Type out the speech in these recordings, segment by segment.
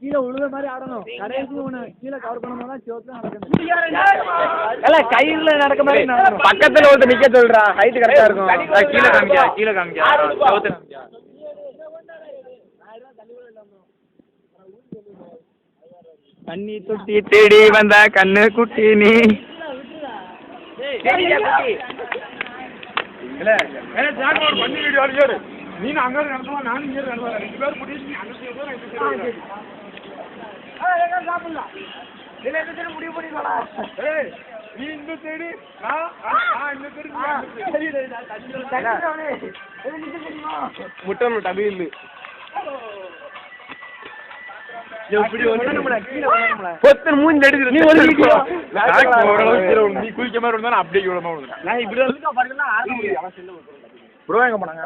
கீழே உழுத மாதிரி ஆடணும். கடைசி கீழே கவர் பண்ண கயிறுல நடக்க மாதிரி பக்கத்துல ஒருத்தர் நிக்க சொல்றா. ஹைட் கரெக்டா இருக்கும். கீழே காமிக்கா, கீழே காமிக்கா. தண்ணி தொட்டி தேடி வந்த கண்ணு குட்டி நீ. நீ அங்க நடத்துவா, நானும் இங்கே நடத்துவேன். 2 பேரும் முடிவு சாப்பிடலாம். முடிவு பண்ணிக்கலாம். நீ இந்த தேடி முட்டை டபிள் மூஞ்சி எடுத்து நீ குளிக்க மாதிரி இருந்தா அப்படியே ப்ரோ எங்க போனாங்க?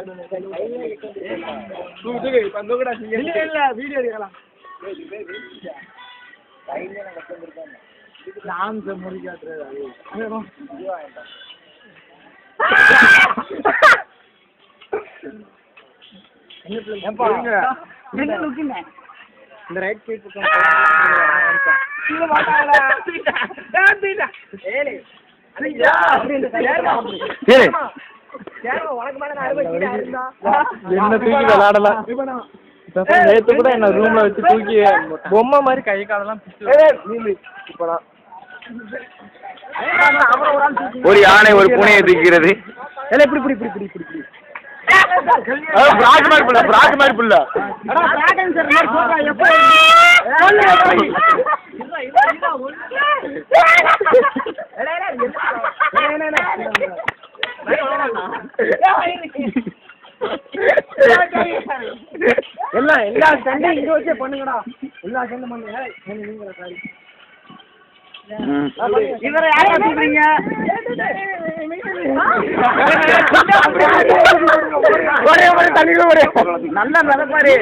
வீடியோ எடுக்கலாம். இந்த ரைட் சைடு என்ன தூக்கி விளையாடலாம். நேத்து கூட என்ன ரூம்ல வச்சு தூக்கி பொம்மை மாதிரி கை காலெல்லாம் ஒரு யானை ஒரு பூனையை தூக்கிறது. எல்லா சண்டையும் இங்க வச்சே பண்ணுங்கடா. எல்லா சண்டையும் பண்ணுங்க. இவரை யாரை சொல்றீங்க? நல்ல மிதப்பாரு.